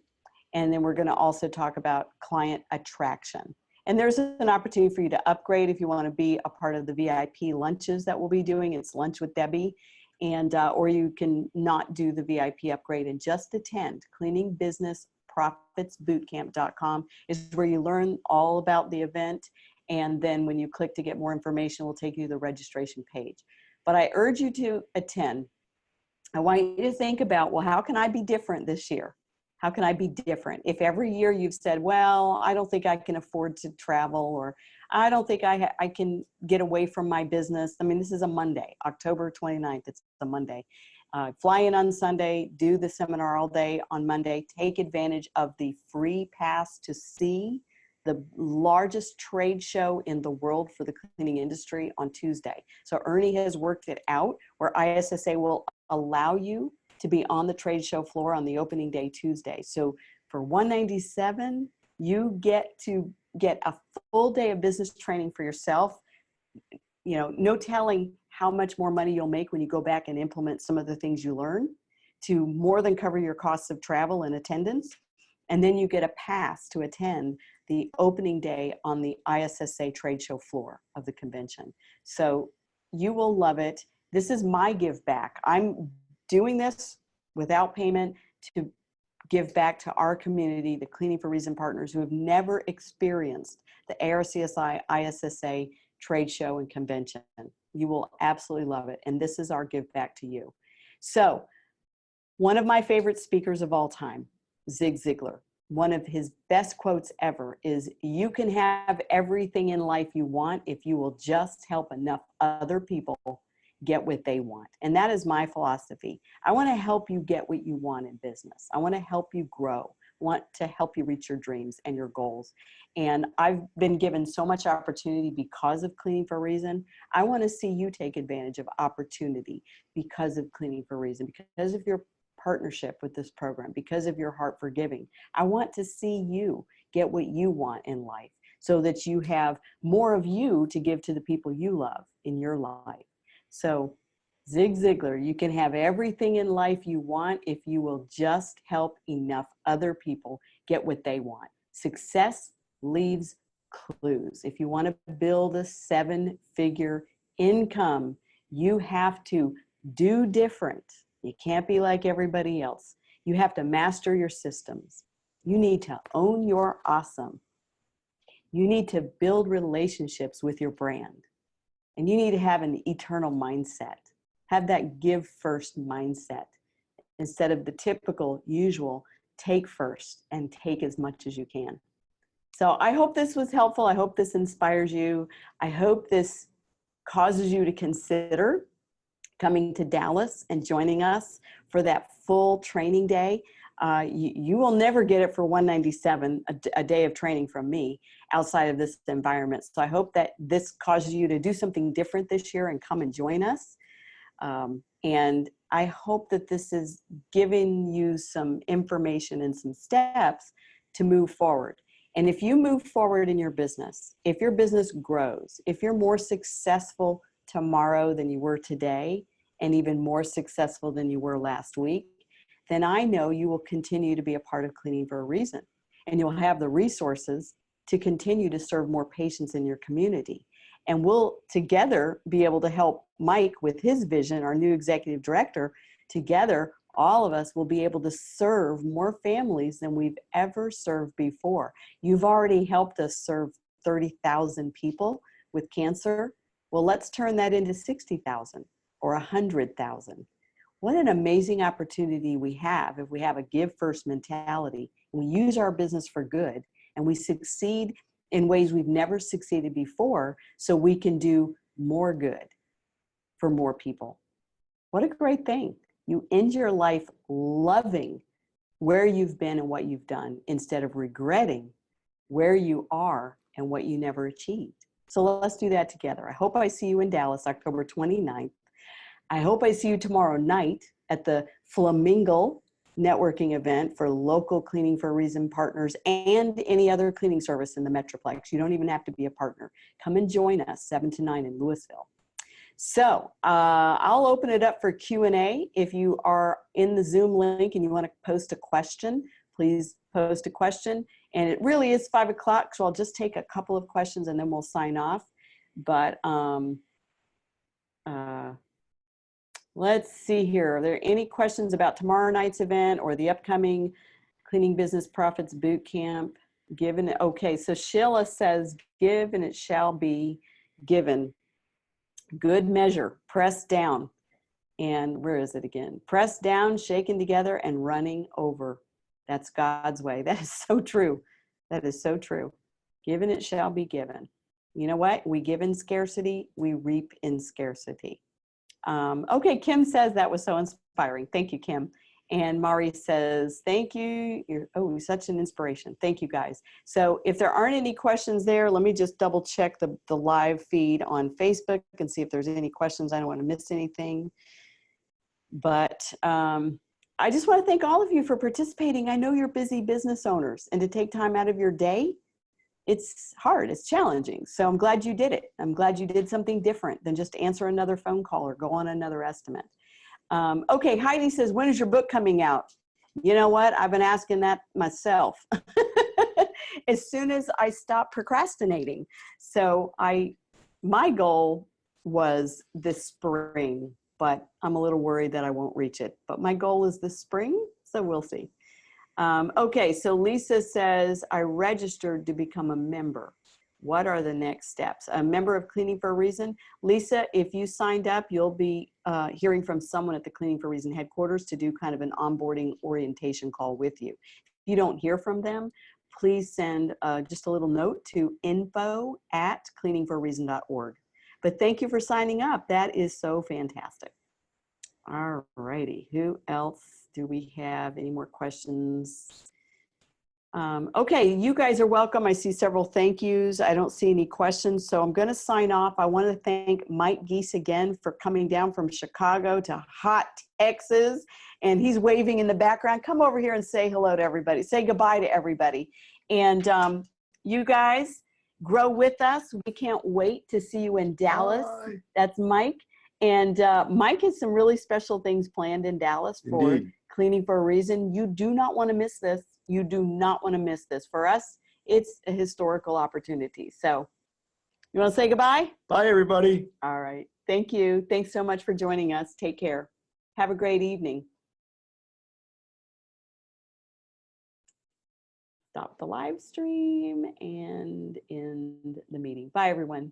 And then we're going to also talk about client attraction. And there's an opportunity for you to upgrade if you want to be a part of the VIP lunches that we'll be doing. It's Lunch with Debbie. And, or you can not do the VIP upgrade and just attend. cleaningbusinessprofitsbootcamp.com is where you learn all about the event. And then when you click to get more information, we'll take you to the registration page. But I urge you to attend. I want you to think about, well, how can I be different this year? How can I be different? If every year you've said, well, I don't think I can afford to travel, or I don't think I can get away from my business. I mean, this is a Monday, October 29th. It's a Monday. Fly in on Sunday, do the seminar all day on Monday. Take advantage of the free pass to see the largest trade show in the world for the cleaning industry on Tuesday. So Ernie has worked it out where ISSA will allow you to be on the trade show floor on the opening day Tuesday. So for $197, you get to get a full day of business training for yourself. You know, no telling how much more money you'll make when you go back and implement some of the things you learn to more than cover your costs of travel and attendance. And then you get a pass to attend the opening day on the ISSA trade show floor of the convention. So you will love it. This is my give back. I'm doing this without payment to give back to our community, the Cleaning for Reason partners who have never experienced the ARCSI ISSA trade show and convention. You will absolutely love it. And this is our give back to you. So one of my favorite speakers of all time, Zig Ziglar, one of his best quotes ever is, you can have everything in life you want if you will just help enough other people get what they want. And that is my philosophy. I want to help you get what you want in business. I want to help you grow. I want to help you reach your dreams and your goals. And I've been given so much opportunity because of Cleaning for a Reason. I want to see you take advantage of opportunity because of Cleaning for a Reason, because of your partnership with this program, because of your heart for giving. I want to see you get what you want in life so that you have more of you to give to the people you love in your life. So Zig Ziglar, you can have everything in life you want if you will just help enough other people get what they want. Success leaves clues. If you want to build a 7-figure income, you have to do different. You can't be like everybody else. You have to master your systems. You need to own your awesome. You need to build relationships with your brand. And you need to have an eternal mindset. Have that give first mindset instead of the typical, usual, take first and take as much as you can. So I hope this was helpful. I hope this inspires you. I hope this causes you to consider coming to Dallas and joining us for that full training day. You will never get it for $197, a day of training from me outside of this environment. So I hope that this causes you to do something different this year and come and join us. And I hope that this is giving you some information and some steps to move forward. And if you move forward in your business, if your business grows, if you're more successful tomorrow than you were today, and even more successful than you were last week, then I know you will continue to be a part of Cleaning for a Reason. And you'll have the resources to continue to serve more patients in your community. And we'll together be able to help Mike with his vision, our new executive director. Together, all of us will be able to serve more families than we've ever served before. You've already helped us serve 30,000 people with cancer. Well, let's turn that into 60,000 or 100,000. What an amazing opportunity we have if we have a give first mentality. We use our business for good and we succeed in ways we've never succeeded before so we can do more good for more people. What a great thing. You end your life loving where you've been and what you've done instead of regretting where you are and what you never achieved. So let's do that together. I hope I see you in Dallas, October 29th. I hope I see you tomorrow night at the Flamingo networking event for local Cleaning for a Reason partners and any other cleaning service in the Metroplex. You don't even have to be a partner. Come and join us 7 to 9 in Louisville. So I'll open it up for Q&A. If you are in the Zoom link and you want to post a question, please post a question. And it really is 5 o'clock, so I'll just take a couple of questions and then we'll sign off. But let's see here. Are there any questions about tomorrow night's event or the upcoming Cleaning Business Profits Bootcamp? Given, okay, so Sheila says, give and it shall be given. Good measure, pressed down. And where is it again? Pressed down, shaken together, and running over. That's God's way. That is so true. That is so true. Given it shall be given. You know what? We give in scarcity, we reap in scarcity. Okay, Kim says that was so inspiring. Thank you, Kim. And Mari says, thank you. You're such an inspiration. Thank you, guys. So if there aren't any questions there, let me just double check the live feed on Facebook and see if there's any questions. I don't want to miss anything. But I just want to thank all of you for participating. I know you're busy business owners, and to take time out of your day, it's hard, it's challenging. So I'm glad you did it. I'm glad you did something different than just answer another phone call or go on another estimate. Okay, Heidi says, when is your book coming out? You know what? I've been asking that myself as soon as I stop procrastinating. So my goal was this spring, but I'm a little worried that I won't reach it. But my goal is this spring, so we'll see. Okay, so Lisa says, I registered to become a member. What are the next steps? A member of Cleaning for a Reason? Lisa, if you signed up, you'll be hearing from someone at the Cleaning for a Reason headquarters to do kind of an onboarding orientation call with you. If you don't hear from them, please send just a little note to info@cleaningforareason.org. But thank you for signing up. That is so fantastic. All righty, who else do we have? Any more questions? Okay, you guys are welcome. I see several thank yous. I don't see any questions, so I'm going to sign off. I want to thank Mike Geese again for coming down from Chicago to hot Texas, and he's waving in the background. Come over here and say hello to everybody. Say goodbye to everybody. And you guys grow with us. We can't wait to see you in Dallas. Bye. That's Mike. And Mike has some really special things planned in Dallas for Indeed. Cleaning for a Reason. You do not want to miss this. You do not want to miss this. For us, it's a historical opportunity. So you want to say goodbye? Bye, everybody. All right. Thank you. Thanks so much for joining us. Take care. Have a great evening. Stop the live stream and end the meeting. Bye, everyone.